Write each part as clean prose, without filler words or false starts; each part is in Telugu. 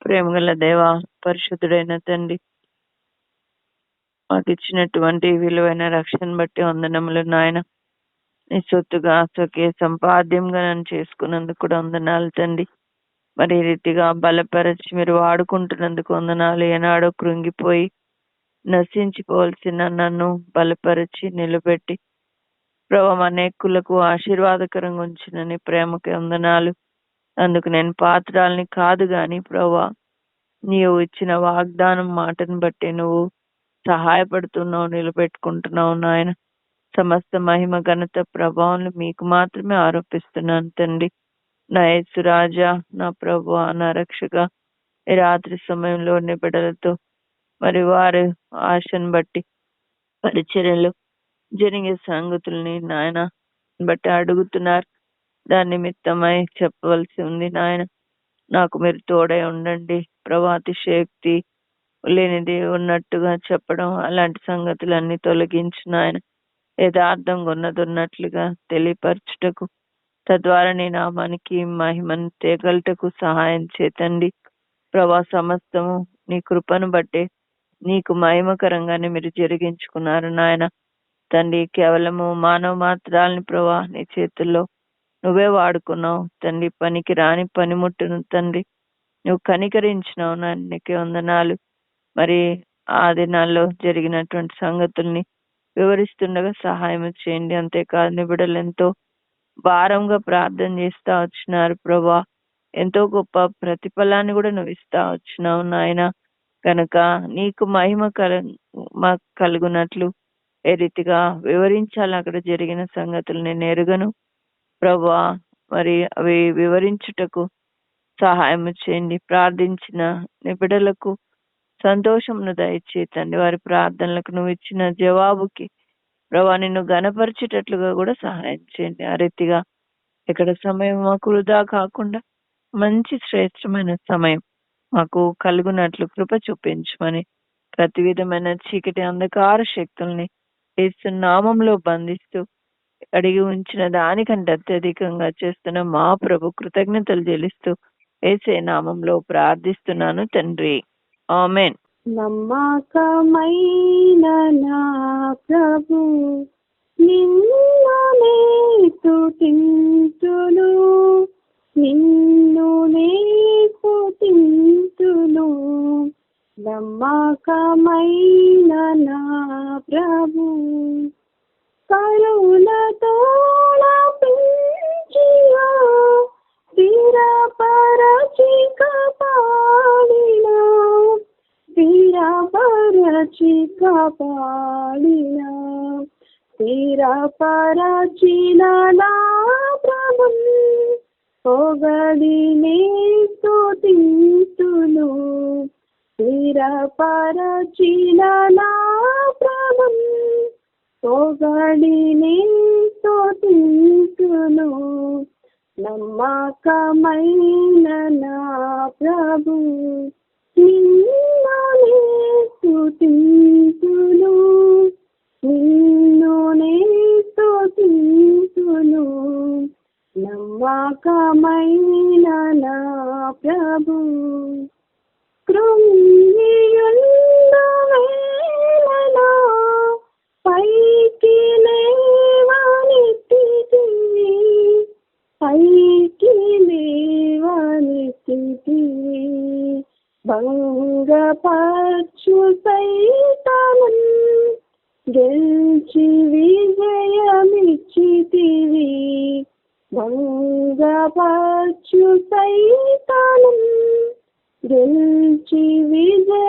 ప్రేమగల దేవా, పరిశుద్ధుడైన తండ్రి, మాకిచ్చినటువంటి విలువైన రక్షణ బట్టి వందనములు నాయన. నీ సొత్తుగా స్వకీయ సంపాద్యంగా నన్ను చేసుకున్నందుకు కూడా వందనాలు తండ్రి. మరి ఈ రీతిగా బలపరచి మీరు వాడుకుంటున్నందుకు వందనాలు. ఏనాడో కృంగిపోయి నశించిపోవలసిన నన్ను బలపరిచి నిలబెట్టి ప్రభు అనేకులకు ఆశీర్వాదకరంగా ఉంచిన నీ ప్రేమకి వందనాలు. అందుకు నేను పాత్రాలని కాదు గాని ప్రభా, నీవు ఇచ్చిన వాగ్దానం మాటను బట్టి నువ్వు సహాయపడుతున్నావు, నిలబెట్టుకుంటున్నావు నాయన. సమస్త మహిమ ఘనత ప్రభావం మీకు మాత్రమే ఆరోపిస్తున్నాను తండ్రి. నా యేసు రాజా, నా ప్రభు, నా రక్షగా, ఈ రాత్రి సమయంలో నీ బిడ్డలతో మరి వారి ఆశను బట్టి పరిచర్యలు జరిగే సంగతుల్ని నాయన బట్టి అడుగుతున్నారు. దాని నిమిత్తమై చెప్పవలసి ఉంది నాయన. నాకు మీరు తోడై ఉండండి ప్రభా. అతిశయోక్తి లేనిది ఉన్నట్టుగా చెప్పడం, అలాంటి సంగతులన్నీ తొలగించిన ఆయన యథార్థంగా ఉన్నది ఉన్నట్లుగా తెలియపరచుటకు, తద్వారా నీ నామానికి మహిమను తేగలటకు సహాయం చేతండి ప్రభా. సమస్తము నీ కృపను బట్టే నీకు మహిమకరంగానే మీరు జరిగించుకున్నారు నాయన తండ్రి. కేవలము మానవ మాత్రాలని ప్రభా నీ చేతుల్లో నువ్వే వాడుకున్నావు తండ్రి. పనికి రాని పనిముట్టును తండ్రి నువ్వు కనికరించినావు నాయన, నీకే వందనాలు. మరి ఆ దినాల్లో జరిగినటువంటి సంగతుల్ని వివరిస్తుండగా సహాయం చేయండి. అంతేకాదు నీ బిడ్డలు ఎంతో భారంగా ప్రార్థన చేస్తా వచ్చినారు ప్రభా. ఎంతో గొప్ప ప్రతిఫలాన్ని కూడా నువ్వు ఇస్తా వచ్చినావు నాయన. కనుక నీకు మహిమ కలుగునట్లు ఏ రీతిగా వివరించాలి అక్కడ జరిగిన సంగతులు నేను ఎరుగను ప్రభా. మరి అవి వివరించుటకు సహాయం చేయండి. ప్రార్థించిన నీ బిడ్డలకు సంతోషమును దయచేతండి. వారి ప్రార్థనలకు నువ్వు ఇచ్చిన జవాబుకి ప్రభా నిన్ను గణపరిచేటట్లుగా కూడా సహాయం చేయండి. ఆ రీతిగా ఇక్కడ సమయం మాకు వృధా కాకుండా మంచి శ్రేష్టమైన సమయం మాకు కలుగునట్లు కృప చూపించమని ప్రతి విధమైన చీకటి అంధకార శక్తుల్ని యేసు నామంలో బంధిస్తూ అడిగి ఉంచిన దానికంటే అత్యధికంగా చేస్తున్న మా ప్రభు కృతజ్ఞతలు చెల్లిస్తూ యేసే నామంలో ప్రార్థిస్తున్నాను తండ్రి, ఆమేన్. నమ్మకమైన నా ప్రభు నిన్నునే స్తుతింతును, నిన్నునే స్తుతింతును. నమ్మకమైన నా ప్రభు కరుణతో పెంచియా స్థిరపరచి కాపాడినా, స్థిరపరచి కాపాడినా, స్థిరపరచిన నా ప్రభు పొగడినే స్తుతింతును. స్థిరపరచిన నా ప్రభు పొగడినే స్తుతింతును. నమ్మకమైన నా ప్రభు నిన్నునే స్తుతింతును, నిన్నునే స్తుతింతును. నమ్మకమైన నా ప్రభు కృంగియున్న వేళలో పైకి లేవనెత్తితివి, పైకి లేవనెత్తితివి. భంగపరచు సైతానున్ గెలిచి విజయమిచ్చితివి. భంగపరచు సైతానున్ గెలిచి విజయమిచ్చితివి.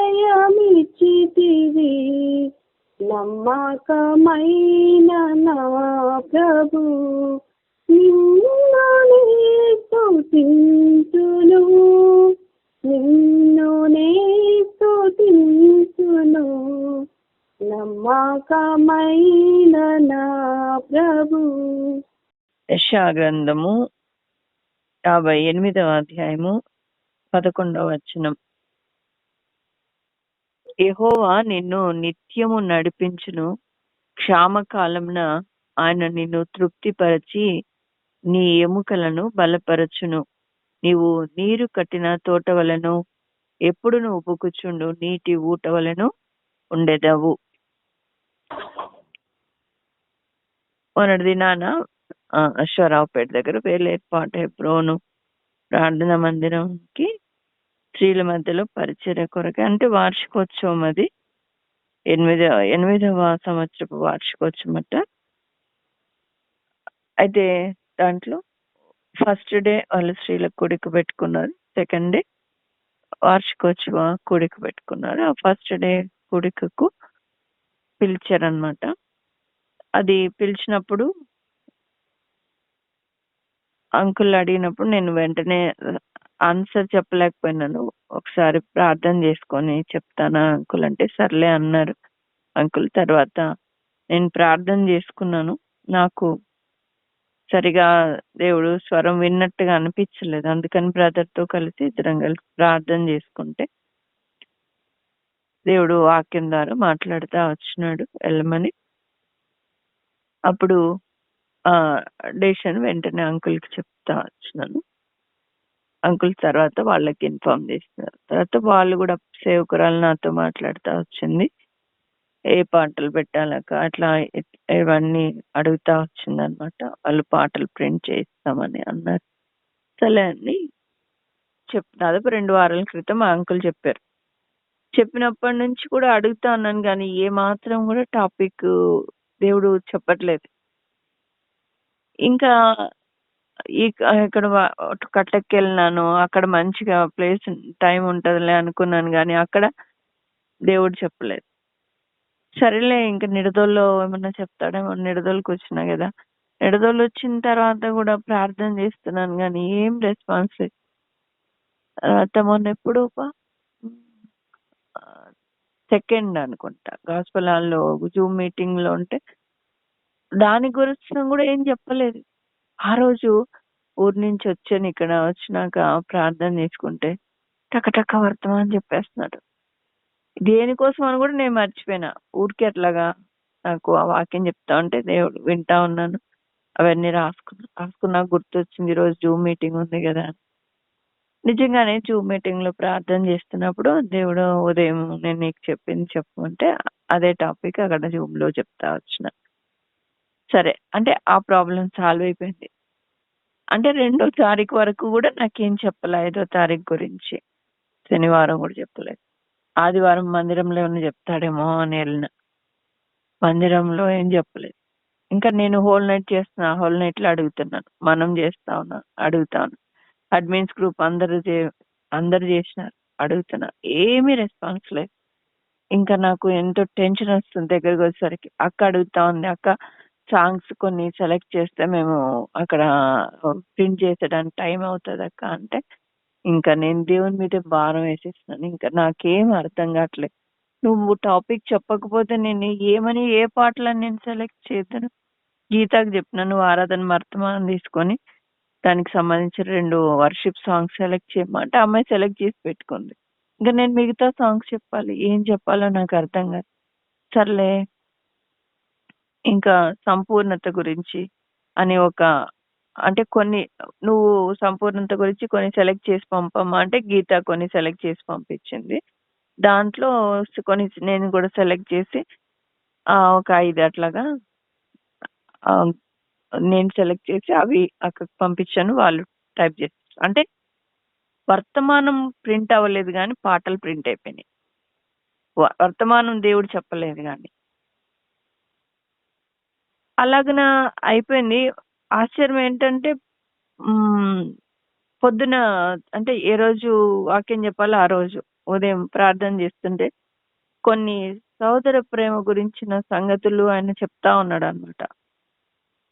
నమ్మకమైన నా ప్రభు నిన్నునే స్తుతింతును, నిన్నునే స్తుతింతును. నమ్మకమైన నా ప్రభు. యెషయా గ్రంథము 58వ అధ్యాయము 11వ వచనం. యెహోవా నిన్ను నిత్యము నడిపించును, క్షామకాలమున ఆయన నిన్ను తృప్తిపరచి నీ ఎముకలను బలపరచును. నీవు నీరు కట్టిన తోట వలెను, ఎప్పుడు నువ్వు ఉపుకుచుండు నీటి ఊట వలెను ఉండెదవు. మొన్నటి దినాన అశ్వారావుపేట దగ్గర వేలేపాట హెబ్రోను ప్రార్థన మందిరంకి స్త్రీల మధ్యలో పరిచర్య కొరకు అంటే వార్షికోత్సవం, అది 8వ సంవత్సరపు వార్షికోత్సవం అట. అయితే దాంట్లో ఫస్ట్ డే వాళ్ళు స్త్రీల కూడిక పెట్టుకున్నారు, సెకండ్ డే వార్షికోత్సవ కూడిక పెట్టుకున్నారు. ఆ ఫస్ట్ డే కూడికకు పిలిచారనమాట. అది పిలిచినప్పుడు అంకుల్ అడిగినప్పుడు నేను వెంటనే ఆన్సర్ చెప్పలేకపోయినాను. ఒకసారి ప్రార్థన చేసుకొని చెప్తానా అంకుల్ అంటే సర్లే అన్నారు అంకుల్. తర్వాత నేను ప్రార్థన చేసుకున్నాను. నాకు సరిగా దేవుడు స్వరం విన్నట్టుగా అనిపించలేదు. అందుకని బ్రదర్తో కలిసి ఇద్దరం కలిసి ప్రార్థన చేసుకుంటే దేవుడు వాక్యం ద్వారా మాట్లాడుతూ వచ్చినాడు వెళ్ళమని. అప్పుడు డెసిషన్ వెంటనే అంకుల్కి చెప్తా వచ్చినాను. అంకుల్ తర్వాత వాళ్ళకి ఇన్ఫార్మ్ చేసినారు. తర్వాత వాళ్ళు కూడా సేవకురాలు నాతో మాట్లాడుతూ వచ్చింది, ఏ పాటలు పెట్టాలక అట్లా ఇవన్నీ అడుగుతా వచ్చింది అనమాట. వాళ్ళు పాటలు ప్రింట్ చేయిస్తామని అన్నారు. సరే అని దాదాపు 2 వారాల క్రితం మా అంకుల్ చెప్పారు. చెప్పినప్పటి నుంచి కూడా అడుగుతా ఉన్నాను, కానీ ఏ మాత్రం కూడా టాపిక్ దేవుడు చెప్పట్లేదు. ఇంకా ఇక్కడ కట్టెక్కి వెళ్ళినాను, అక్కడ మంచిగా ప్లేస్ టైం ఉంటుందిలే అనుకున్నాను, కానీ అక్కడ దేవుడు చెప్పలేదు. సరేలే ఇంకా నిడదోల్లో ఏమన్నా చెప్తాడేమో, నిడదోళ్ళకి వచ్చినా కదా. నిడదోళ్ళు వచ్చిన తర్వాత కూడా ప్రార్థన చేస్తున్నాను కానీ ఏం రెస్పాన్స్ లేదు. తర్వాత మొన్న ఎప్పుడు సెకండ్ అనుకుంటా గాస్పల్ హాల్లో జూమ్ మీటింగ్ లో ఉంటే దాని గురించి కూడా ఏం చెప్పలేదు. ఆ రోజు ఊరి నుంచి వచ్చాను, ఇక్కడ వచ్చినాక ప్రార్థన చేసుకుంటే టకటక వర్తమానం చెప్పేస్తున్నాడు. దేనికోసం అని కూడా నేను మర్చిపోయినా. ఊరికి అట్లాగా నాకు ఆ వాక్యం చెప్తా ఉంటే దేవుడు వింటా ఉన్నాను. అవన్నీ రాసుకున్నా గుర్తొచ్చింది ఈరోజు జూమ్ మీటింగ్ ఉంది కదా. నిజంగానే జూమ్ మీటింగ్ లో ప్రార్థన చేస్తున్నప్పుడు దేవుడు ఉదయం నేను నీకు చెప్పింది చెప్పమంటే అదే టాపిక్ అక్కడ జూమ్ లో చెప్తా వచ్చిన. సరే అంటే ఆ ప్రాబ్లం సాల్వ్ అయిపోయింది. అంటే 2వ తారీఖు వరకు కూడా నాకేం చెప్పలే. 5వ తారీఖు గురించి శనివారం కూడా చెప్పలేదు. ఆదివారం మందిరంలో ఏమైనా చెప్తాడేమో అని వెళ్ళిన, మందిరంలో ఏం చెప్పలేదు. ఇంకా నేను హోల్ నైట్ చేస్తున్నా, హోల్ నైట్ లో అడుగుతున్నాను, మనం చేస్తా ఉన్నా అడుగుతాను, అడ్మిన్స్ గ్రూప్ అందరు చేసినారు అడుగుతున్నా, ఏమీ రెస్పాన్స్ లేదు. ఇంకా నాకు ఎంతో టెన్షన్ వస్తుంది దగ్గరకు వచ్చేసరికి. అక్క అడుగుతా ఉంది, అక్క సాంగ్స్ కొన్ని సెలెక్ట్ చేస్తే మేము అక్కడ ప్రింట్ చేసేదానికి టైం అవుతుంది అక్క అంటే, ఇంకా నేను దేవుని మీద భారం వేసేస్తున్నాను. ఇంకా నాకేం అర్థం కావట్లేదు. నువ్వు టాపిక్ చెప్పకపోతే నేను ఏమని ఏ పాటలను నేను సెలెక్ట్ చేద్దాను. గీతాకి చెప్పిన నువ్వు ఆరాధన వర్తమానం తీసుకొని దానికి సంబంధించిన 2 వర్షిప్ సాంగ్స్ సెలెక్ట్ చేయమంటే అమ్మాయి సెలెక్ట్ చేసి పెట్టుకుంది. ఇంకా నేను మిగతా సాంగ్స్ చెప్పాలి, ఏం చెప్పాలో నాకు అర్థం కాదు. సర్లే ఇంకా సంపూర్ణత గురించి అని అంటే కొన్ని నువ్వు సంపూర్ణత గురించి కొన్ని సెలెక్ట్ చేసి పంపమ్మా అంటే గీత కొన్ని సెలెక్ట్ చేసి పంపించింది. దాంట్లో కొన్ని నేను కూడా సెలెక్ట్ చేసి ఒక 5 అట్లాగా నేను సెలెక్ట్ చేసి అవి అక్కడికి పంపించాను. వాళ్ళు టైప్ చేసి, అంటే వర్తమానం ప్రింట్ అవ్వలేదు కానీ పాటలు ప్రింట్ అయిపోయినాయి. వర్తమానం దేవుడు చెప్పలేదు కానీ అలాగన అయిపోయింది. ఆశ్చర్యం ఏంటంటే పొద్దున అంటే ఏ రోజు వాక్యం చెప్పాలో ఆ రోజు ఉదయం ప్రార్థన చేస్తుంటే కొన్ని సహోదర ప్రేమ గురించిన సంగతులు ఆయన చెప్తా ఉన్నాడు అనమాట.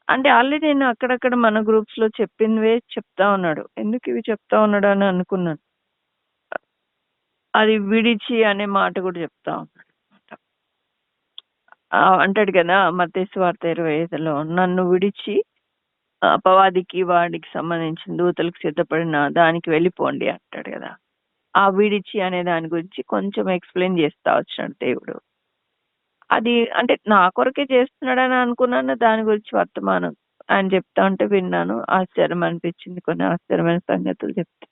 అంటే ఆల్రెడీ నేను అక్కడక్కడ మన గ్రూప్స్ లో చెప్పినవే చెప్తా ఉన్నాడు. ఎందుకు ఇవి చెప్తా ఉన్నాడు అని అనుకున్నాను. అది విడిచి అనే మాట కూడా చెప్తా ఉన్నాడు. అంటాడు కదా మత్తయి సువార్త 25లో, నన్ను విడిచి అపవాదికి వాడికి సంబంధించిన దూతలకు సిద్ధపడిన దానికి వెళ్ళిపోండి అంటాడు కదా. ఆ విడిచి అనే దాని గురించి కొంచెం ఎక్స్ప్లెయిన్ చేస్తా వచ్చినాడు దేవుడు. అది అంటే నా కొరకే చేస్తున్నాడని అనుకున్నాను. దాని గురించి వర్తమానం ఆయన చెప్తా ఉంటే విన్నాను. ఆశ్చర్యం అనిపించింది, కొన్ని ఆశ్చర్యమైన సంగతులు చెప్తే.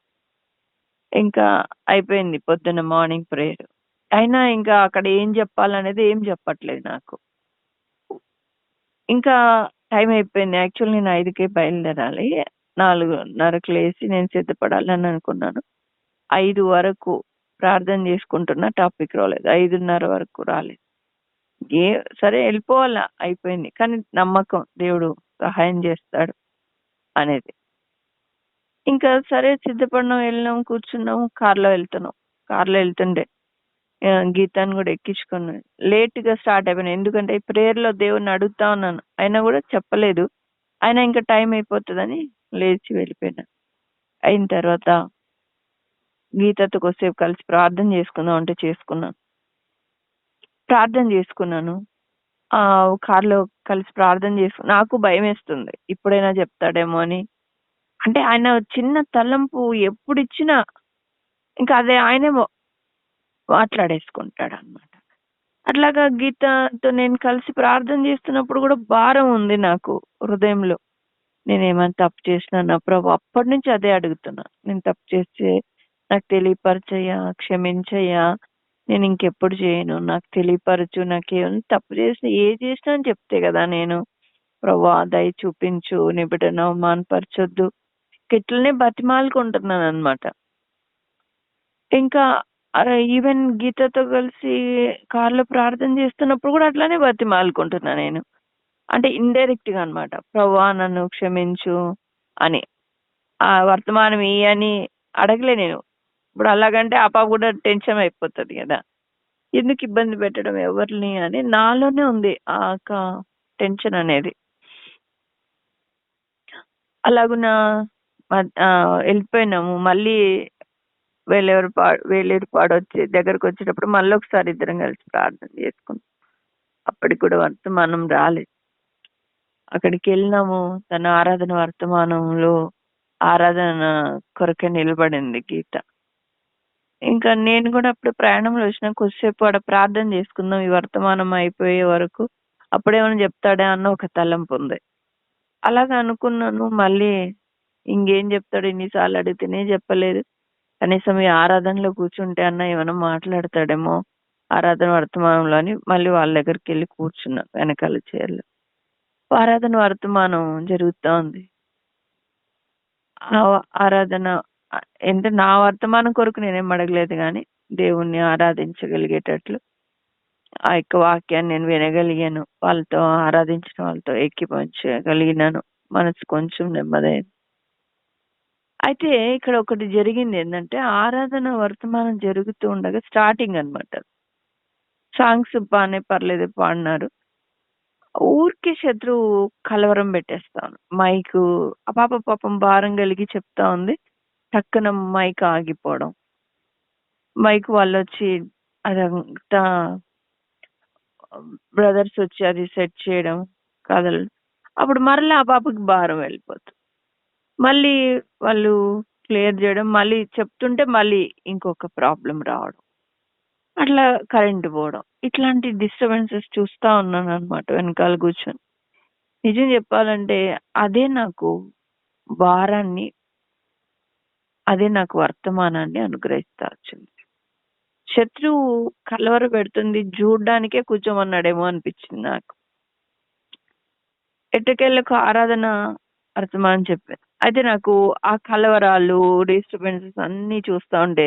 ఇంకా అయిపోయింది పొద్దున్న మార్నింగ్ ప్రేయర్. అయినా ఇంకా అక్కడ ఏం చెప్పాలనేది ఏం చెప్పట్లేదు నాకు. ఇంకా టైం అయిపోయింది. యాక్చువల్ నేను 5కే బయలుదేరాలి. 4:30కి లేసి నేను సిద్ధపడాలని అనుకున్నాను. 5 వరకు ప్రార్థన చేసుకుంటున్నా, టాపిక్ రాలేదు. 5:30 వరకు రాలేదు. ఏ సరే వెళ్ళిపోవాలా, అయిపోయింది. కానీ నమ్మకం దేవుడు సహాయం చేస్తాడు అనేది. ఇంకా సరే సిద్ధపడినాం, వెళ్ళినాం, కూర్చున్నాం, కార్లో వెళ్తున్నాం. కార్లో వెళ్తుండే గీతాన్ని కూడా ఎక్కించుకున్నాను. లేట్గా స్టార్ట్ అయిపోయినా, ఎందుకంటే ప్రేయర్లో దేవుడిని అడుగుతా ఉన్నాను. అయినా కూడా చెప్పలేదు. అయినా ఇంకా టైం అయిపోతుందని లేచి వెళ్ళిపోయినా. అయిన తర్వాత గీతతో కొద్దిసేపు కలిసి ప్రార్థన చేసుకుందాం అంటే చేసుకున్నాను. ప్రార్థన చేసుకున్నాను. కార్లో కలిసి ప్రార్థన చేసుకు, నాకు భయం వేస్తుంది ఇప్పుడైనా చెప్తాడేమో అని. అంటే ఆయన చిన్న తలంపు ఎప్పుడు ఇచ్చినా ఇంకా అదే ఆయనే మాట్లాడేసుకుంటాడు అనమాట. అట్లాగా గీతతో నేను కలిసి ప్రార్థన చేస్తున్నప్పుడు కూడా భారం ఉంది నాకు హృదయంలో. నేనేమైనా తప్పు చేసినా ప్రభు, అప్పటి నుంచి అదే అడుగుతున్నా. నేను తప్పు చేస్తే నాకు తెలియపరచయ్యా, క్షమించయ్యా, నేను ఇంకెప్పుడు చేయను, నాకు తెలియపరచు, నాకేమైనా తప్పు చేసినా ఏ చేసినా అని చెప్తే కదా నేను. ప్రభు దయ చూపించు, నీ బిడ్డను అవమానపరచొద్దు, ఇట్లనే బతిమాలుకుంటున్నాను అనమాట. ఇంకా ఈవెన్ గీతతో కలిసి కార్లో ప్రార్థన చేస్తున్నప్పుడు కూడా అట్లానే బతిమాలుకుంటున్నా నేను. అంటే ఇండైరెక్ట్ గా అనమాట, ప్రభువా నన్ను క్షమించు అని. ఆ వర్తమానం అని అడగలే నేను. ఇప్పుడు అలాగంటే ఆ పాప కూడా టెన్షన్ అయిపోతుంది కదా, ఎందుకు ఇబ్బంది పెట్టడం ఎవరిని అని నాలోనే ఉంది ఆ టెన్షన్ అనేది. అలాగున వెళ్ళిపోయినాము. మళ్ళీ వేలేరుపాడు వచ్చి దగ్గరకు వచ్చేటప్పుడు మళ్ళీ ఒకసారి ఇద్దరం కలిసి ప్రార్థన చేసుకున్నాం. అప్పటికి కూడా వర్తమానం రాలేదు. అక్కడికి వెళ్ళినాము. తన ఆరాధన వర్తమానంలో ఆరాధన కొరకే నిలబడింది గీత. ఇంకా నేను కూడా అప్పుడు ప్రయాణంలో వచ్చిన, కొద్దిసేపు ఆడ ప్రార్థన చేసుకుందాం ఈ వర్తమానం అయిపోయే వరకు, అప్పుడేమైనా చెప్తాడా అన్న ఒక తలంపు ఉంది. అలాగా అనుకున్నాను. మళ్ళీ ఇంకేం చెప్తాడు, ఇన్నిసార్లు అడిగితేనే చెప్పలేదు. కనీసం ఈ ఆరాధనలో కూర్చుంటే అన్న ఏమైనా మాట్లాడతాడేమో ఆరాధన వర్తమానంలో అని మళ్ళీ వాళ్ళ దగ్గరికి వెళ్ళి కూర్చున్నా వెనకాల చైర్లో. ఆరాధన వర్తమానం జరుగుతూ ఉంది. ఆరాధన అంటే నా వర్తమానం కొరకు నేనేం అడగలేదు, కానీ దేవుణ్ణి ఆరాధించగలిగేటట్లు ఆ యొక్క వాక్యాన్ని నేను వినగలిగాను. వాళ్ళతో ఆరాధించిన వాళ్ళతో ఎక్కిపించగలిగినాను. మనసు కొంచెం నెమ్మదైంది. అయితే ఇక్కడ ఒకటి జరిగింది ఏంటంటే, ఆరాధన వర్తమానం జరుగుతూ ఉండగా స్టార్టింగ్ అనమాట. సాంగ్స్ బాగానే పర్లేదు పాడినారు. ఊరికే శత్రువు కలవరం పెట్టేస్తాను. మైకు ఆ పాప పాపం భారం కలిగి చెప్తా ఉంది. టక్కున మైక్ ఆగిపోవడం, మైక్ వాళ్ళు వచ్చి అదంతా బ్రదర్స్ వచ్చి అది సెట్ చేయడం కథలు. అప్పుడు మరలా ఆ పాపకి భారం వెళ్ళిపోతుంది. మళ్ళీ వాళ్ళు క్లియర్ చేయడం, మళ్ళీ చెప్తుంటే మళ్ళీ ఇంకొక ప్రాబ్లం రావడం, అట్లా కరెంట్ పోవడం, ఇట్లాంటి డిస్టర్బెన్సెస్ చూస్తా ఉన్నాను అనమాట వెనకాల కూర్చొని. నిజం చెప్పాలంటే అదే నాకు భారాన్ని, అదే నాకు వర్తమానాన్ని అనుగ్రహిస్తా వచ్చింది. శత్రువు కలవర పెడుతుంది చూడ్డానికే కూర్చోమన్నాడేమో అనిపించింది నాకు. ఎట్టకేళ్ళకు ఆరాధన వర్తమానం చెప్పాను. అయితే నాకు ఆ కలవరాలు, డిస్టర్బెన్సెస్ అన్ని చూస్తా ఉంటే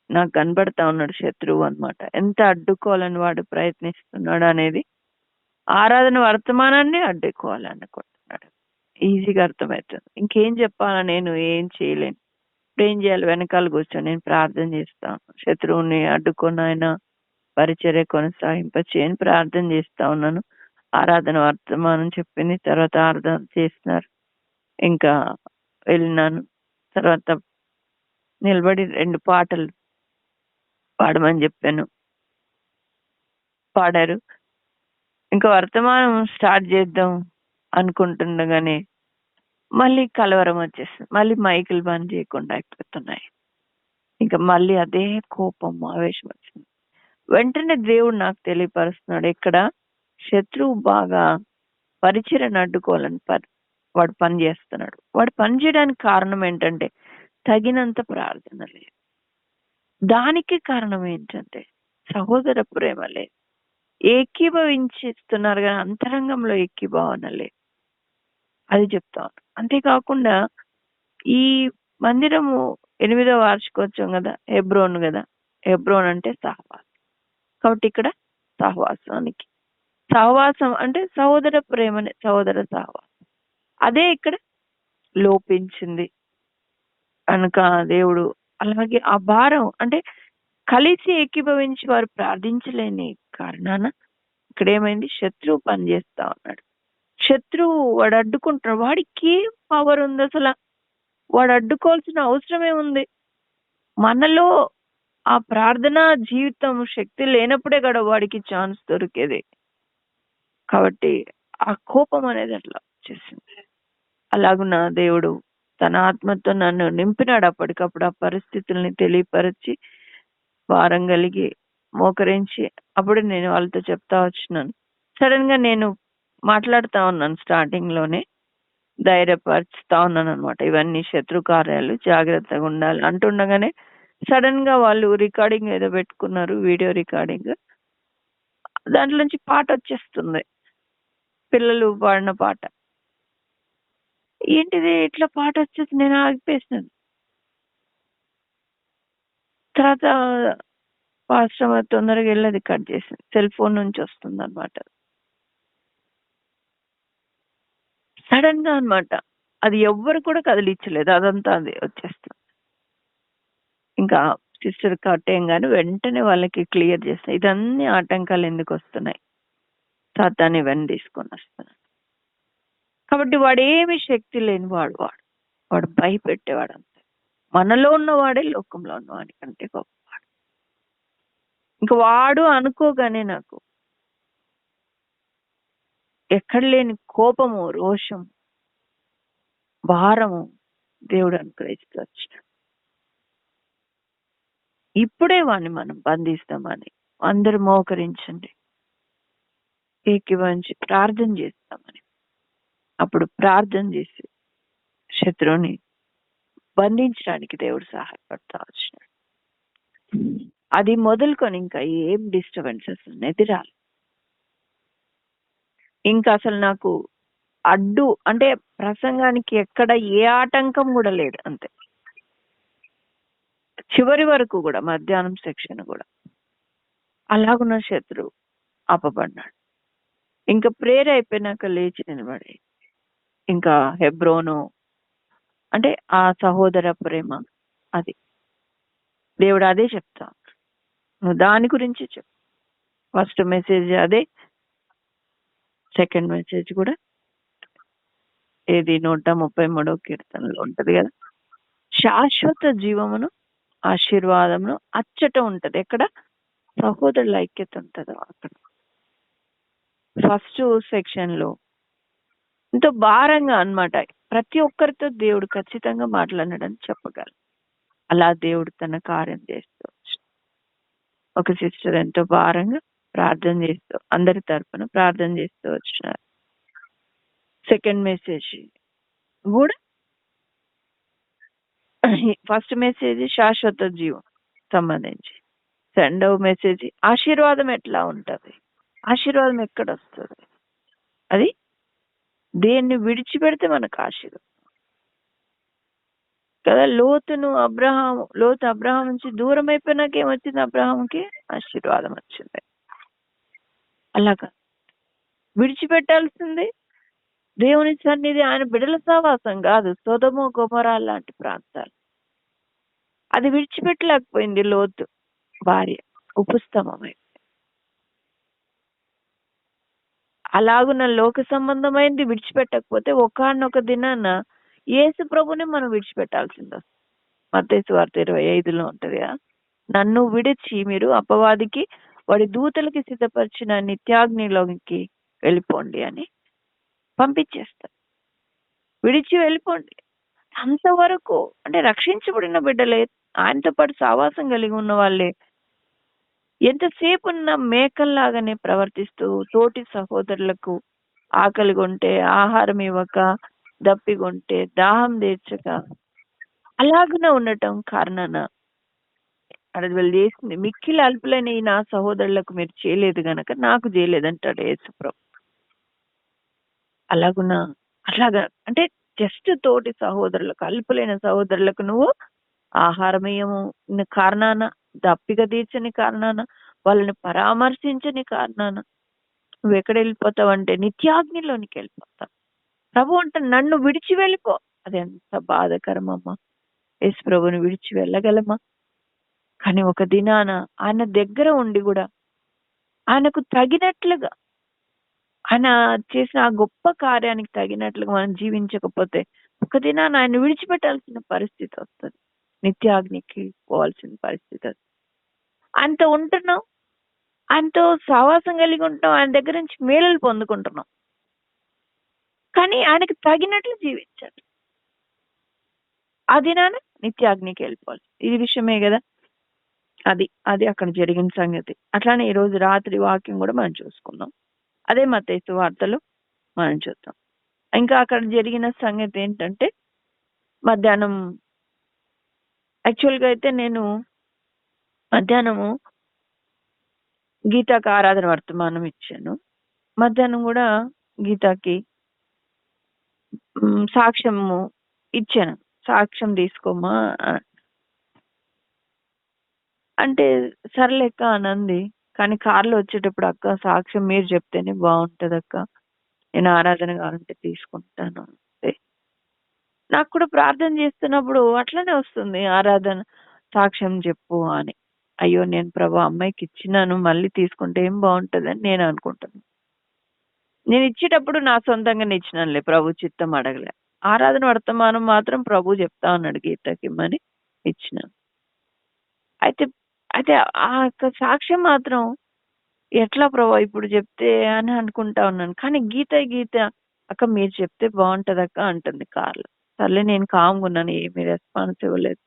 నాకు కనబడతా ఉన్నాడు శత్రువు అనమాట. ఎంత అడ్డుకోవాలని వాడు ప్రయత్నిస్తున్నాడు అనేది ఆరాధన వర్తమానాన్ని అడ్డుకోవాలనుకుంటున్నాడు. ఈజీగా అర్థమవుతుంది. ఇంకేం చెప్పాలా, నేను ఏం చేయలేను. ఇప్పుడు ఏం చేయాలి, వెనకాల కూర్చొని నేను ప్రార్థన చేస్తాను. శత్రువుని అడ్డుకొని ఆయన పరిచర్య కొనసాగింపచేయని ప్రార్థన చేస్తా ఉన్నాను. ఆరాధన వర్తమానం చెప్పింది, తర్వాత ఆరాధన చేస్తున్నారు. ఇంకా వెళ్ళినాను. తర్వాత నిలబడి 2 పాటలు పాడమని చెప్పాను, పాడారు. ఇంకా వర్తమానం స్టార్ట్ చేద్దాం అనుకుంటుండగానే మళ్ళీ కలవరం వచ్చేస్తుంది. మళ్ళీ మైకులు బంద్ చేయకుండా అయిపోతున్నాయి. ఇంకా మళ్ళీ అదే కోపం, ఆవేశం వచ్చింది. వెంటనే దేవుడు నాకు తెలియపరుస్తున్నాడు, ఇక్కడ శత్రువు బాగా పరిచర్యను అడ్డుకోవాలని వాడు పని చేస్తున్నాడు. వాడు పని చేయడానికి కారణం ఏంటంటే తగినంత ప్రార్థన లేదు. దానికి కారణం ఏంటంటే సహోదర ప్రేమ లేదు. ఏకీభవించిస్తున్నారు కానీ అంతరంగంలో ఏకీభావన లేదు. అది చెప్తాను. అంతేకాకుండా ఈ మందిరము 8వ వార్షికోత్సవం కదా, హెబ్రోన్ కదా. హెబ్రోన్ అంటే సహవాసం. కాబట్టి ఇక్కడ సహవాసం అంటే సహోదర ప్రేమనే, సహోదర సహవాసం. అదే ఇక్కడ లోపించింది కనుక దేవుడు అలాగే ఆ భారం అంటే కలిసి ఏకీభవించి వారు ప్రార్థించలేని కారణాన ఇక్కడ ఏమైంది, శత్రువు పనిచేస్తా ఉన్నాడు. శత్రువు వాడు అడ్డుకుంటున్నాడు. వాడికి ఏం పవర్ ఉంది అసలు? వాడు అడ్డుకోవాల్సిన అవసరమే ఉంది? మనలో ఆ ప్రార్థనా జీవితం శక్తి లేనప్పుడే కదా వాడికి ఛాన్స్ దొరికేది. కాబట్టి ఆ కోపం అనేది అట్లా వచ్చేసింది. అలాగున్న దేవుడు తన ఆత్మతో నన్ను నింపినాడు. అప్పటికప్పుడు ఆ పరిస్థితుల్ని తెలియపరిచి భారం కలిగి మోకరించి అప్పుడు నేను వాళ్ళతో చెప్తా వచ్చినాను. సడన్ గా నేను మాట్లాడుతా ఉన్నాను, స్టార్టింగ్ లోనే ధైర్యపరుచుతా ఉన్నాను అనమాట. ఇవన్నీ శత్రు కార్యాలు, జాగ్రత్తగా ఉండాలి అంటుండగానే సడన్ గా వాళ్ళు రికార్డింగ్ ఏదో పెట్టుకున్నారు, వీడియో రికార్డింగ్. దాంట్లో నుంచి పాట వచ్చేస్తుంది, పిల్లలు పాడిన పాట. ఏంటిది ఇట్లా పాట వచ్చేసి నేను ఆగిపోయేసాను. తర్వాత పాస్టర్ తొందరగా వెళ్ళేది కట్ చేసింది. సెల్ ఫోన్ నుంచి వస్తుంది అనమాట. సడన్ గా అనమాట, అది ఎవ్వరు కూడా కదిలించలేదు, అదంతా అది వచ్చేస్తుంది. ఇంకా సిస్టర్ కట్టేయంగానే వెంటనే వాళ్ళకి క్లియర్ చేస్తాయి, ఇదన్నీ ఆటంకాలు ఎందుకు వస్తున్నాయి, సాతాను ఇవన్నీ తీసుకొని వస్తున్నాడు. కాబట్టి వాడు ఏమి శక్తి లేని వాడు భయపెట్టేవాడు అంతే. మనలో ఉన్నవాడే లోకంలో ఉన్నవాడి కంటే గొప్పవాడు. ఇంకా వాడు అనుకోగానే నాకు ఎక్కడ లేని కోపము, రోషం, భారము దేవుడు అనుగ్రహిస్తూ వచ్చాడు. ఇప్పుడే వాడిని మనం బంధిస్తామని అందరూ మోకరించండి, ఏకీభవించి ప్రార్థన చేస్తామని. అప్పుడు ప్రార్థన చేసి శత్రువుని బంధించడానికి దేవుడు సహాయపడతా వచ్చినాడు. అది మొదలుకొని ఇంకా ఏం డిస్టర్బెన్సెస్ అనేది రాలి. ఇంకా అసలు నాకు అడ్డు అంటే ప్రసంగానికి ఎక్కడ ఏ ఆటంకం కూడా లేదు అంతే. చివరి వరకు కూడా మధ్యాహ్నం సెక్షన్ కూడా అలాగున్న శత్రువు ఆపబడ్డాడు. ఇంకా ప్రేయర్ అయిపోయినాక లేచి నిలబడి ఇంకా హెబ్రోను అంటే ఆ సహోదర ప్రేమ, అది దేవుడు అదే చెప్తా. నువ్వు దాని గురించి చెప్పు. ఫస్ట్ మెసేజ్ అదే, సెకండ్ మెసేజ్ కూడా ఏది 133వ కీర్తనలో ఉంటది కదా, శాశ్వత జీవమును ఆశీర్వాదమును అచ్చట ఉంటది. ఎక్కడ? సహోదరుల ఐక్యత ఉంటది అక్కడ. ఫస్ట్ సెక్షన్ లో ఎంతో భారంగా అన్నమాట, ప్రతి ఒక్కరితో దేవుడు ఖచ్చితంగా మాట్లాడని చెప్పగలరు. అలా దేవుడు తన కార్యం చేస్తూ ఒక సిస్టర్ ఎంతో భారంగా ప్రార్థన చేస్తూ అందరి తరపున ప్రార్థన చేస్తూ వచ్చినారు. సెకండ్ మెసేజ్ కూడా ఫస్ట్ మెసేజ్ శాశ్వత జీవం సంబంధించి, రెండవ మెసేజ్ ఆశీర్వాదం ఎట్లా ఉంటది, ఆశీర్వాదం ఎక్కడ వస్తుంది, అది దేన్ని విడిచిపెడితే మనకు ఆశీర్వాదం కదా. లోతు అబ్రహాం నుంచి దూరం అయిపోయినాక ఏమొచ్చింది, అబ్రహాంకి ఆశీర్వాదం వచ్చింది. అలాగా విడిచిపెట్టాల్సింది దేవుని సన్నిధి, ఆయన బిడల సహవాసం కాదు, సొదొమ గొమొర్రా లాంటి ప్రాంతాలు. అది విడిచిపెట్టలేకపోయింది లోతు భార్య, ఉపస్తంభమై. అలాగున్న లోక సంబంధమైంది విడిచిపెట్టకపోతే ఒకానొక దినాన యేసు ప్రభుని మనం విడిచిపెట్టాల్సింది వస్తుంది. మత్తయి సువార్త 25లో ఉంటది కదా, నన్ను విడిచి మీరు అపవాదికి వాడి దూతలకి సిద్ధపరిచిన నిత్యాగ్నిలోకి వెళ్ళిపోండి అని పంపించేస్తారు. విడిచి వెళ్ళిపోండి. అంతవరకు అంటే రక్షించబడిన బిడ్డలే, ఆయనతో పాటు సావాసం కలిగి ఉన్న వాళ్ళే ఎంతసేపు ఉన్న మేకల్లాగానే ప్రవర్తిస్తూ తోటి సహోదరులకు ఆకలి కొంటే ఆహారం ఇవ్వక, దప్పికొంటే దాహం తీర్చక అలాగనే ఉండటం కారణాన అది వీళ్ళు చేసింది మిక్కిలి అల్పులైన ఈ నా సహోదరులకు మీరు చేయలేదు గనక నాకు చేయలేదంటాడు యేసుప్రభు. అలాగున్నా అట్లాగా అంటే జస్ట్ తోటి సహోదరులకు అల్పులైన సహోదరులకు నువ్వు ఆహారమేయము కారణాన, దప్పిక తీర్చని కారణాన, వాళ్ళని పరామర్శించని కారణాన నువ్వు ఎక్కడ వెళ్ళిపోతావంటే నిత్యాగ్నిలోనికి వెళ్ళిపోతావు. ప్రభు అంటే నన్ను విడిచి వెళ్ళిపో. అది ఎంత బాధకరమమ్మా. యేసు ప్రభుని విడిచి వెళ్ళగలమా? కానీ ఒక దినాన ఆయన దగ్గర ఉండి కూడా ఆయనకు తగినట్లుగా ఆయన చేసిన ఆ గొప్ప కార్యానికి తగినట్లుగా మనం జీవించకపోతే ఒక దినాన ఆయన విడిచిపెట్టాల్సిన పరిస్థితి వస్తుంది. నిత్యాగ్నికి పోవాల్సిన పరిస్థితి వస్తుంది. ఆయనతో ఉంటున్నాం, ఆయనతో సహవాసం కలిగి ఉంటాం, ఆయన దగ్గర నుంచి మేలులు పొందుకుంటున్నాం, కానీ ఆయనకు తగినట్లు జీవించాలి. ఆ దినాన నిత్యాగ్నికి వెళ్ళిపోవాలి. ఇది విషయమే కదా. అది అది అక్కడ జరిగిన సంగతి. అట్లానే ఈ రోజు రాత్రి వాక్యం కూడా మనం చూసుకుందాం. అదే మత్తయి సువార్తలు మనం చూద్దాం. ఇంకా అక్కడ జరిగిన సంగతి ఏంటంటే మధ్యాహ్నం యాక్చువల్గా అయితే నేను మధ్యాహ్నము గీతాకి ఆరాధన వర్తమానం ఇచ్చాను. మధ్యాహ్నం కూడా గీతాకి సాక్ష్యము ఇచ్చాను. సాక్ష్యం తీసుకోమా అంటే సర్లేక్క అనంది. కానీ కార్లో వచ్చేటప్పుడు అక్క సాక్ష్యం మీరు చెప్తేనే బాగుంటది అక్క, నేను ఆరాధన కావాలంటే తీసుకుంటాను అంటే నాకు కూడా ప్రార్థన చేస్తున్నప్పుడు అట్లనే వస్తుంది ఆరాధన సాక్ష్యం చెప్పు అని. అయ్యో నేను ప్రభు అమ్మాయికి ఇచ్చినాను, మళ్ళీ తీసుకుంటే ఏం బాగుంటదని నేను అనుకుంటాను. నేను ఇచ్చేటప్పుడు నా సొంతంగానే ఇచ్చినానులే, ప్రభు చిత్తం అడగలే. ఆరాధన వర్తమానం మాత్రం ప్రభు చెప్తా అన్నాడు గీతకి ఇమ్మని ఇచ్చినాను. అయితే అయితే ఆ యొక్క సాక్ష్యం మాత్రం ఎట్లా ప్రభు ఇప్పుడు చెప్తే అని అనుకుంటా ఉన్నాను. కానీ గీత అక్క మీరు చెప్తే బాగుంటది అక్క అంటుంది కార్లో. సర్లే నేను కామ్గా ఉన్నాను, ఏమి రెస్పాన్స్ ఇవ్వలేదు.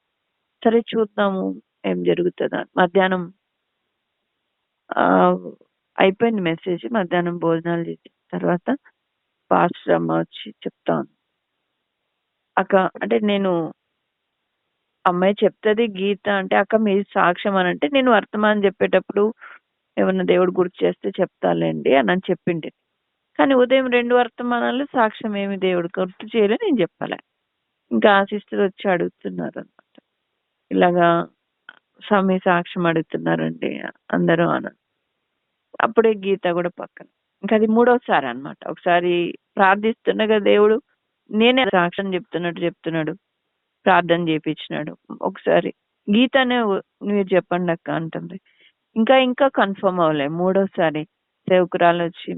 సరే చూద్దాము ఏం జరుగుతుందా. మధ్యాహ్నం అయిపోయింది మెసేజ్. మధ్యాహ్నం భోజనాలు చేసిన తర్వాత పాస్టర్ అమ్మ వచ్చి చెప్తాను అక్క అంటే నేను అమ్మాయి చెప్తుంది గీత అంటే అక్క మీరు సాక్ష్యం అని అంటే నేను వర్తమానం చెప్పేటప్పుడు ఏమన్నా దేవుడు గుర్తు చేస్తే చెప్తాలేండి అని చెప్పింది. కానీ ఉదయం 2 వర్తమానాలు సాక్ష్యం ఏమి దేవుడు గుర్తు చేయలే, నేను చెప్పలే. ఇంకా ఆ సిస్టర్ వచ్చి అడుగుతున్నారు అనమాట, ఇలాగా స్వామి సాక్ష్యం అడుగుతున్నారండి అందరూ అని. అప్పుడే గీత కూడా పక్కన. ఇంకా అది 3వసారి అనమాట. ఒకసారి ప్రార్థిస్తుండగా దేవుడు నేనే సాక్ష్యం చెప్తున్నాడు, ప్రార్థన చేపించినాడు. ఒకసారి గీతనే మీరు చెప్పండి అక్క అంటుంది. ఇంకా కన్ఫర్మ్ అవ్వలే. 3వసారి సేవకురాలు వచ్చి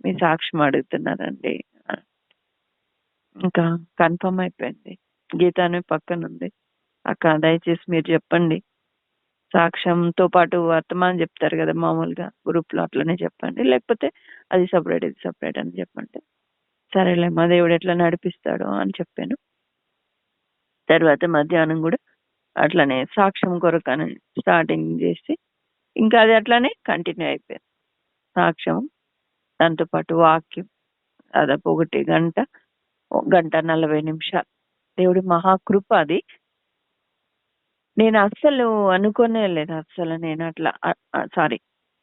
మీ సాక్ష్యం అడుగుతున్నారండి. ఇంకా కన్ఫర్మ్ అయిపోయింది. గీత అనే పక్కన ఉంది. అక్క దయచేసి మీరు చెప్పండి, సాక్ష్యంతో పాటు వర్తమానం చెప్తారు కదా మామూలుగా గ్రూప్ లో, అట్లనే చెప్పండి, లేకపోతే అది సపరేట్ ఇది సపరేట్ అని చెప్పండి. సరేలే మా దేవుడు ఎట్లా నడిపిస్తాడో అని చెప్పాను. తర్వాత మధ్యాహ్నం కూడా అట్లనే సాక్ష్యం కొరకని స్టార్టింగ్ చేసి ఇంకా అది అట్లానే కంటిన్యూ అయిపోయింది. సాక్ష్యం దాంతో పాటు వాక్యం దాదాపు 1 గంట 1:40 నిమిషాలు. దేవుడి మహాకృప అది. నేను అస్సలు అనుకోనే లేదు అస్సలు నేను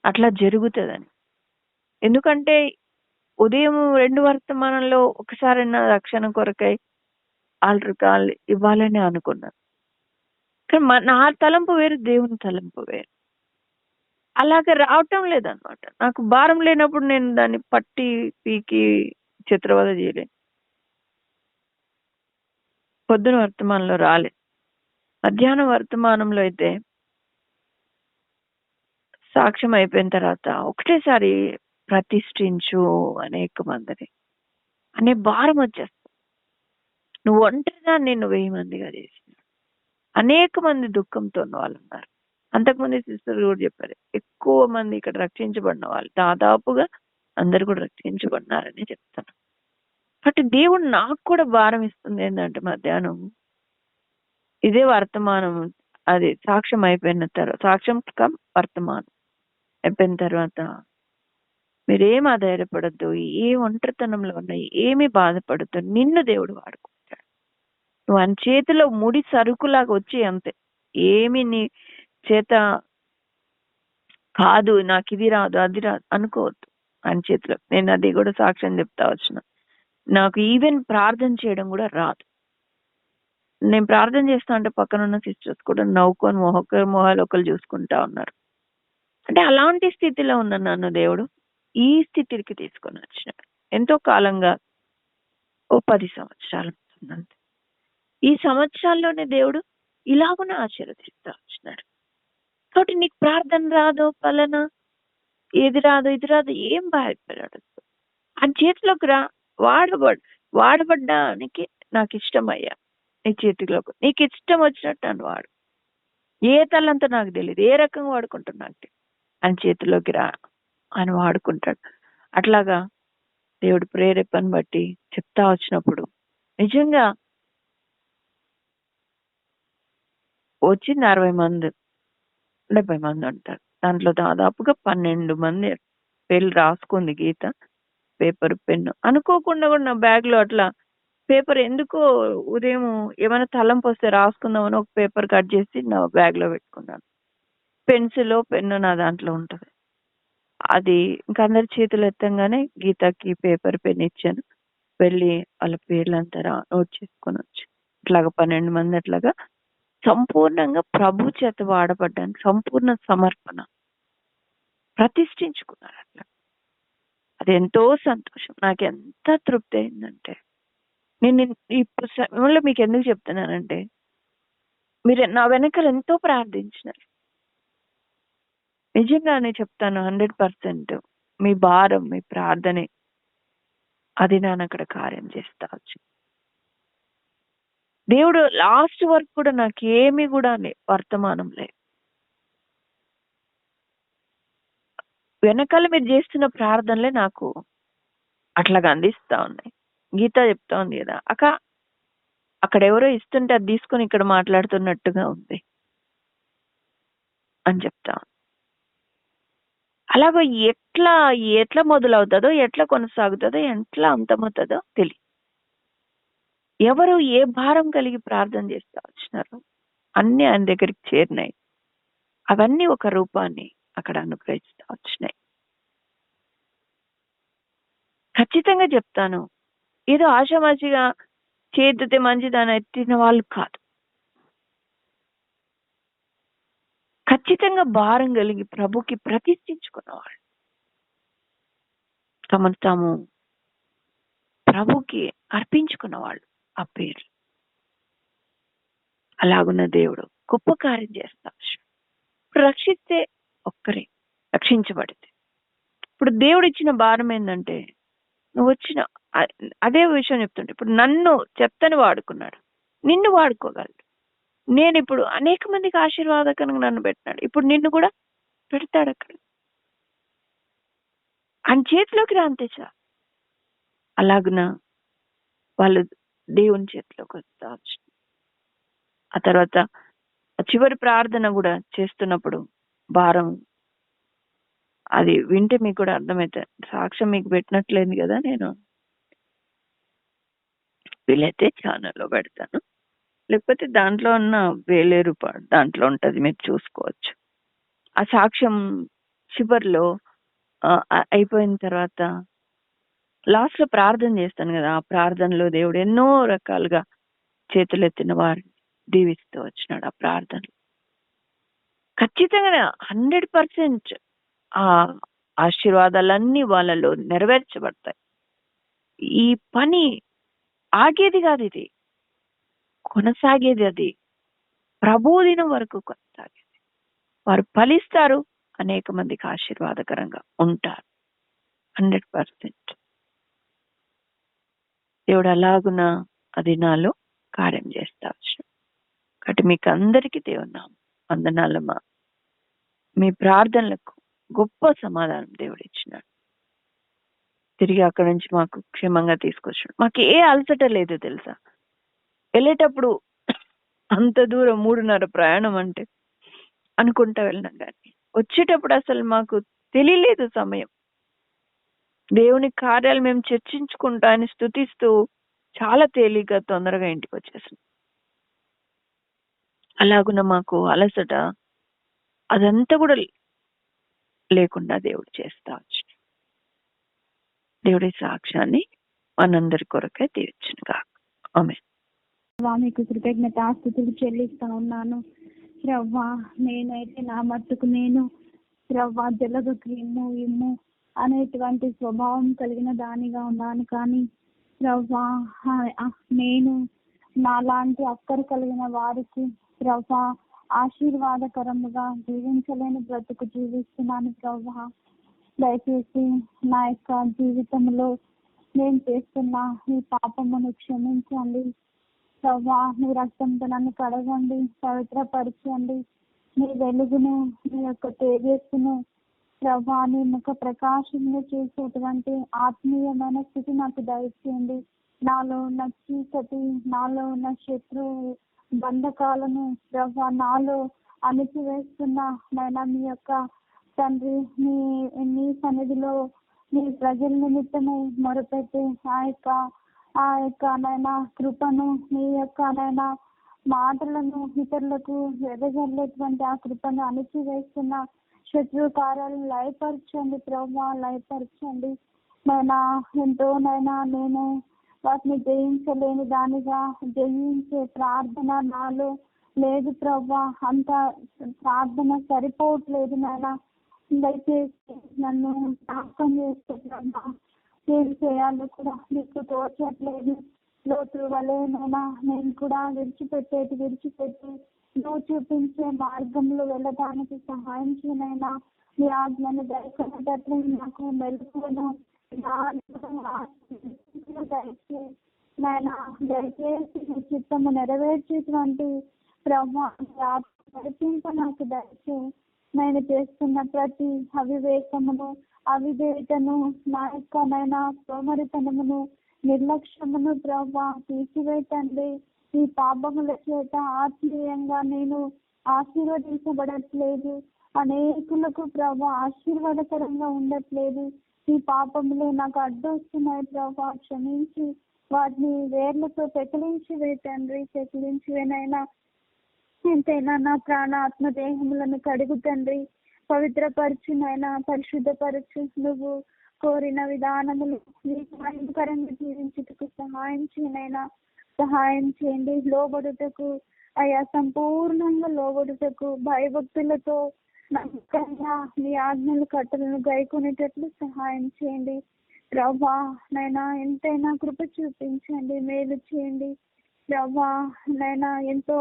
అట్లా జరుగుతుందని. ఎందుకంటే ఉదయం 2 వర్తమానంలో ఒకసారైనా రక్షణ కొరకై ఆల్టర్ కాల్ ఇవ్వాలని అనుకున్నాను. కానీ నా తలంపు వేరు, దేవుని తలంపు వేరు. అలాగే రావటం లేదనమాట. నాకు భారం లేనప్పుడు నేను దాన్ని పట్టి పీకి చిత్రవద చేయలేను. పొద్దున వర్తమానంలో రాలేదు. మధ్యాహ్నం వర్తమానంలో అయితే సాక్ష్యం అయిపోయిన తర్వాత ఒకటేసారి ప్రతిష్ఠించు అనేక మందిని అనే భారం వచ్చేస్తుంది. నువ్వు ఒంటరిగా నిన్ను 1000 మందిగా చేసిన అనేక మంది దుఃఖంతో ఉన్న వాళ్ళు ఉన్నారు. అంతకుముందు సిస్టర్ కూడా చెప్పారు, ఎక్కువ మంది ఇక్కడ రక్షించబడిన వాళ్ళు దాదాపుగా అందరు కూడా రక్షించబడినారని చెప్తాను. బట్ దేవుడు నాకు కూడా భారం ఇస్తుంది ఏంటంటే మధ్యాహ్నం ఇదే వర్తమానం, అది సాక్ష్యం అయిపోయిన తర్వాత, సాక్ష్యం వర్తమానం అయిపోయిన తర్వాత మీరేం ఆధారపడద్దు, ఏ ఒంటరితనంలో ఉన్నాయి ఏమి బాధపడద్దు, నిన్ను దేవుడు వాడుకుంటాడు. నువ్వు ఆయన చేతిలో ముడి సరుకులాగా వచ్చి అంతే, ఏమి నీ చేత కాదు, నాకు ఇది రాదు అది రాదు అనుకోవద్దు. ఆయన చేతిలో నేను అది కూడా సాక్ష్యం చెప్తా వచ్చిన. నాకు ఈవెన్ ప్రార్థన చేయడం కూడా రాదు. నేను ప్రార్థన చేస్తా అంటే పక్కన ఉన్న సిస్టర్స్ కూడా నవ్వుకొని మొహాలు ఒకరు చూసుకుంటా ఉన్నారు. అంటే అలాంటి స్థితిలో ఉన్న నన్ను దేవుడు ఈ స్థితికి తీసుకొని వచ్చినాడు. ఎంతో కాలంగా ఓ 10 సంవత్సరాలు అవుతుందంతే. ఈ సంవత్సరాల్లోనే దేవుడు ఇలాగున ఆశీర్వదిస్తూ వచ్చినాడు. కాబట్టి నీకు ప్రార్థన రాదు, పలానా ఏది రాదు ఇది రాదు ఏం భయపడాడు. ఆ చేతిలోకి రా, వాడబడ్డానికి నాకు ఇష్టమయ్యా. నీ చేతిలోకి నీకు ఇష్టం వచ్చినట్టు అని వాడు. ఏ తల్లంతా నాకు తెలియదు, ఏ రకంగా వాడుకుంటాడు నాకు తెలియదు. ఆయన చేతిలోకి రా అని వాడుకుంటాడు. అట్లాగా దేవుడు ప్రేరేపణ బట్టి చెప్తా వచ్చినప్పుడు నిజంగా వచ్చింది 60 మంది 70 మంది ఉంటారు. దాంట్లో దాదాపుగా 12 మంది పేర్లు రాసుకుంది గీత. పేపర్ పెన్ను అనుకోకుండా కూడా నా బ్యాగ్ లో అట్లా పేపర్ ఎందుకో ఉదయం ఏమైనా తలంపు వస్తే రాసుకుందామని ఒక పేపర్ కట్ చేసి నా బ్యాగ్ లో పెట్టుకున్నాను. పెన్సిల్ పెన్ను నా దాంట్లో ఉంటది. అది ఇంకా అందరి చేతులు ఎత్తంగానే గీతకి పేపర్ పెన్ ఇచ్చాను. వెళ్ళి వాళ్ళ పేర్లంతా నోట్ చేసుకొని వచ్చి ఇట్లాగా 12 మంది అట్లాగా సంపూర్ణంగా ప్రభు చేత వాడబడ్డానికి సంపూర్ణ సమర్పణ ప్రతిష్ఠించుకున్నారు. అట్లా అది ఎంతో సంతోషం. నాకు ఎంత తృప్తి అయిందంటే, నేను ఇప్పుడు సమయంలో మీకు ఎందుకు చెప్తున్నానంటే, మీరు నా వెనకాల ఎంతో ప్రార్థించినారు. నిజంగానే చెప్తాను, 100% మీ భారం మీ ప్రార్థనే అది నాన్న అక్కడ కార్యం చేస్తా వచ్చు. దేవుడు లాస్ట్ వరకు కూడా నాకేమి కూడా వర్తమానం లేదు. వెనకాల మీరు చేస్తున్న ప్రార్థనలే నాకు అట్లాగా అందిస్తా ఉన్నాయి. గీత చెప్తా ఉంది కదా, అక్కడ ఎవరో ఇస్తుంటే అది తీసుకొని ఇక్కడ మాట్లాడుతున్నట్టుగా ఉంది అని చెప్తా. అలాగే ఎట్లా మొదలవుతుందో, ఎట్లా కొనసాగుతుందో, ఎట్లా అంతమవుతుందో తెలియదు. ఎవరు ఏ భారం కలిగి ప్రార్థన చేస్తా వచ్చినారు అన్ని ఆయన దగ్గరికి చేరినాయి. అవన్నీ ఒక రూపాన్ని అక్కడ అనుగ్రహిస్తా వచ్చినాయి. ఖచ్చితంగా చెప్తాను, ఏదో ఆషామాషిగా చేతితే మంచిదని ఎత్తిన వాళ్ళు కాదు. ఖచ్చితంగా భారం కలిగి ప్రభుకి ప్రతిష్ఠించుకున్నవాళ్ళు, తమను తాము ప్రభుకి అర్పించుకున్నవాళ్ళు ఆ పేరు. అలాగున్న దేవుడు గొప్ప కార్యం చేస్తా. ఇప్పుడు రక్షిస్తే ఒక్కరే రక్షించబడితే, ఇప్పుడు దేవుడు ఇచ్చిన భారం ఏంటంటే, నువ్వు వచ్చిన అదే విషయం చెప్తుంటే, ఇప్పుడు నన్ను చెప్తాను వాడుకున్నాడు, నిన్ను వాడుకోగలడు. నేను ఇప్పుడు అనేక మందికి ఆశీర్వాదకరంగా నన్ను పెట్టినాడు, ఇప్పుడు నిన్ను కూడా పెడతాడు అక్కడ. ఆయన చేతిలోకి రా అంతే చాలు. అలాగున వాళ్ళు దేవుని చేతిలోకి వస్తా. ఆ తర్వాత చివరి ప్రార్థన కూడా చేస్తున్నప్పుడు భారం అది వింటే మీకు కూడా అర్థమవుతుంది. సాక్ష్యం మీకు పెట్టినట్లేదు కదా, నేను వీలైతే ఛానల్లో పెడతాను, లేకపోతే దాంట్లో ఉన్న వేలేరు దాంట్లో ఉంటది, మీరు చూసుకోవచ్చు. ఆ సాక్ష్యం చివరిలో అయిపోయిన తర్వాత లాస్ట్ లో ప్రార్థన చేస్తాను కదా, ఆ ప్రార్థనలో దేవుడు ఎన్నో రకాలుగా చేతులెత్తిన వారిని దీవిస్తూ వచ్చినాడు. ఆ ప్రార్థన ఖచ్చితంగా 100% ఆ ఆశీర్వాదాలన్నీ వాళ్ళలో నెరవేర్చబడతాయి. ఈ పని ఆగేది కాదు, ఇది కొనసాగేది. అది ప్రభుదినం వరకు కొనసాగేది. వారు ఫలిస్తారు, అనేక మందికి ఆశీర్వాదకరంగా ఉంటారు. 100% దేవుడు అలాగున అది నాలో కార్యం చేస్తా వచ్చు. కాబట్టి మీకు అందరికీ దేవుని వందనాలమ్మా. మీ ప్రార్థనలకు గొప్ప సమాధానం దేవుడు ఇచ్చినాడు. తిరిగి అక్కడి నుంచి మాకు క్షేమంగా తీసుకొచ్చాడు. మాకు ఏ అలసట లేదు తెలుసా. వెళ్ళేటప్పుడు అంత దూరం 3:30 ప్రయాణం అంటే అనుకుంటా వెళ్ళినాం, కానీ వచ్చేటప్పుడు అసలు మాకు తెలియలేదు సమయం. దేవుని కార్యాలు మేము చర్చించుకుంటూ ఆయన స్తుతిస్తూ చాలా తేలిగ్గా తొందరగా ఇంటికి వచ్చేసాం. అలాగున మాకు అలసట అదంతా కూడా లేకుండా దేవుడు చేస్తా వచ్చి దేవుడి సాక్ష్యాన్ని మనందరి కొరకే తీర్చునుగా. ఆమేన్. మీకు కృతజ్ఞతాస్తుతులు చెల్లిస్తా ఉన్నాను రవ్వా. నేనైతే నా మట్టుకు నేను రవ్వా జలగకు ఇమ్ము అనేటువంటి స్వభావం కలిగిన దానిగా ఉన్నాను. కానీ రవ్వా నేను నాలాంటి అక్కర కలిగిన వారికి రవ్వా ఆశీర్వాదకరముగా జీవించలేని బ్రతుకు జీవిస్తున్నాను ప్రవ్వా. దయచేసి నా యొక్క జీవితంలో నేను చేస్తున్న ఈ పాపమును క్షమించండి ప్రవ్వా. మీ రక్తంతో నన్ను కడగండి, పవిత్రపరచండి. మీ వెలుగును, మీ యొక్క తేజస్సును ప్రవ్వా, నీ ముఖ ప్రకాశంలో చేసేటువంటి ఆత్మీయమైన స్థితి నాకు దయచేయండి. నాలో ఉన్న చీకటి, నాలో ఉన్న శత్రు బంధకాలను ప్రవ్వా నాలో అణిచివేస్తున్న నైనా మీ యొక్క తండ్రి మీ సన్నిధిలో మీ ప్రజల నిమిత్తము మొరపెట్టి ఆ యొక్క నైనా కృపను, మీ యొక్క నైనా మాటలను ఇతరులకు వెదజల్లేటువంటి ఆ కృపను అణిచివేస్తున్న శత్రు కార్యాలను లయపరచండి ప్రభా, లయపరచండి నైనా. ఎంతో నైనా నేను వాటిని జయించలేని దానిగా జయించే ప్రార్థన నాలో లేదు ప్రభా. అంత ప్రార్థన సరిపోవట్లేదు నాయనా. దయచేసి నన్ను జ్ఞాపకం చేస్తే ప్రభా, ఏం చేయాలో కూడా మీకు తోచట్లేదు. లోతు వలెనైనా నేను కూడా విడిచిపెట్టి నువ్వు చూపించే మార్గంలో వెళ్ళడానికి సహాయం చేయనైనా. మీ ఆజ్ఞను దయచేటట్లు నాకు మెలుకువను దయచేసి మీ చిత్తము నెరవేర్చేటువంటి ప్రభా నడిపింప నాకు దయచే. నేను చేస్తున్న ప్రతి అవివేకమును, అవిధేయతను, నా యొక్క నైనా సోమరితనమును, నిర్లక్ష్యమును ప్రభా తీసివేయండి. ఈ పాపముల చేత ఆత్మీయంగా నేను ఆశీర్వదించబడట్లేదు, అనేకులకు ప్రభా ఆశీర్వాదకరంగా ఉండట్లేదు. ఈ పాపములు నాకు అడ్డొస్తున్నాయి ప్రభా, క్షమించి వాటిని వేర్లతో పెకిలించి వేయండి. పెకిలించి వేనైనా ఎంతైనా నా ప్రాణ ఆత్మ దేహములను కడుగు తండ్రి, పవిత్రపరచు నైనా, పరిశుద్ధపరచు. నువ్వు కోరిన విధానములు నీకు మహిమకరంగా జీవించుటకు సహాయం చేయనైనా, సహాయం చేయండి. లోబడుటకు అయా సంపూర్ణంగా లోబడుటకు భయభక్తులతో నమ్మకంగా మీ ఆజ్ఞలు కట్టలను గైకొనేటట్లు సహాయం చేయండి ప్రభా. నైనా ఎంతైనా కృప చూపించండి, మేలు చేయండి ప్రభా. నైనా ఎంతో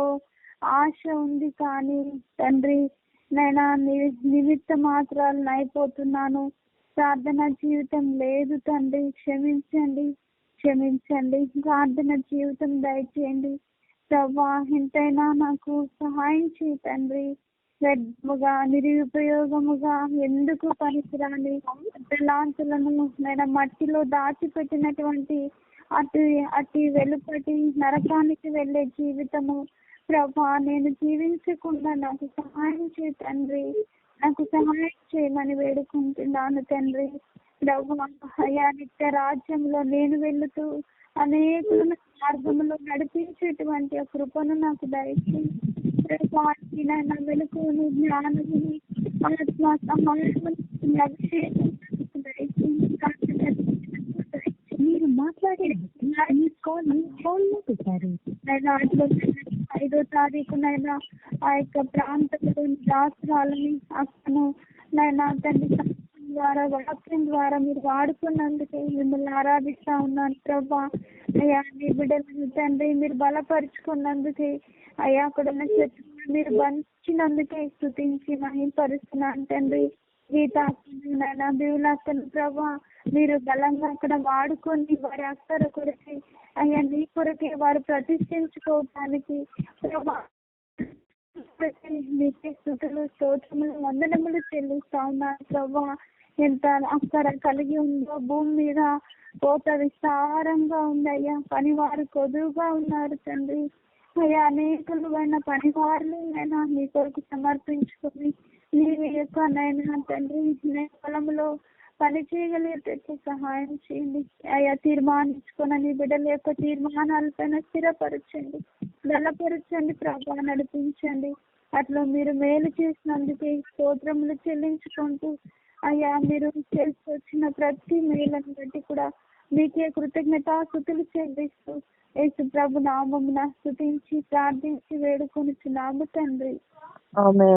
ఆశ ఉంది కానీ తండ్రి నైనా నిమిత్త మాత్రాలు అయిపోతున్నాను. ప్రార్థన జీవితం లేదు తండ్రి, క్షమించండి. ప్రార్థన జీవితం దయచేయండి ప్రభా. ఎంతైనా నాకు సహాయం చేయి తండ్రి. వ్యర్థముగా నిరుపయోగముగా ఎందుకు పనికిరాని తలాంతులను నేను మట్టిలో దాచిపెట్టినటువంటి అతి వెలుపటి నరకానికి వెళ్ళే జీవితము ప్రభా నేను జీవించకుండా నాకు సహాయం చేయి తండ్రి. నాకు సహాయం చేయమని వేడుకుంటున్నాను తండ్రి ప్రభా. అయా నిత్య రాజ్యంలో నేను వెళుతూ అనేకులను మార్గంలో నడిపించేటువంటి ఆ కృపను నాకు దయచేయండి. వెలుగుని, జ్ఞానముని, ఆత్మ సమానముని అభిషేకం మీరు మాట్లాడే 5వ తారీఖునైనా ఆ యొక్క ప్రాంతంలోని రాష్ట్రాలని అక్కను నైనా తండ్రి ద్వారా వాక్యం ద్వారా మీరు వాడుకున్నందుకే మిమ్మల్ని ఆరాధిస్తా ఉన్నాను ప్రభా. అయ్యా మీ బిడ్డలను తండ్రి మీరు బలపరుచుకున్నందుకే, అయ్యా అక్కడ ఉన్న శత్రువులు మీరు బంధించినందుకే స్తుతించి మహిమపరుస్తున్నాను తండ్రి. గీతానైనా దేవులాక్కను ప్రభా మీరు బలంగా అక్కడ వాడుకొని వారి అక్కర కొరకి అయ్యా నీ కొరకే వారు ప్రతిష్ఠించుకోవటానికి ప్రభా మీకే స్తుతులు, స్తోత్రములు, వందనములు చెల్లిస్తా ఉన్నాను ప్రభా. ఎంత అక్కర కలిగి ఉందో భూమి మీద కోత విస్తారంగా ఉందయ్యా. పనివారు కొదువుగా ఉన్నారు తండ్రి. అయ్యా అనేకులు అయిన పనివారులు అయినా మీ కొరకు సమర్పించుకొని నీ యొక్క నైనా తండ్రి పొలంలో పని చేయగలిగేటట్టు సహాయం చేయండి. అయ్యా తీర్మానించుకున్న నీ బిడ్డల యొక్క తీర్మానాలపైన స్థిరపరచండి, బలపరచండి ప్రభా, నడిపించండి. అట్లా మీరు మేలు చేసినందుకే స్తోత్రములు చెల్లించుకుంటూ అయ్యా మీరు చేసుకొచ్చిన ప్రతి మేలను బట్టి కూడా మీకే కృతజ్ఞతాస్తుతులు చెల్లిస్తూ యేసు ప్రభు నామమున స్తుతించి ప్రార్థించి వేడుకొనుచున్నాము తండ్రి. ఆమేన్.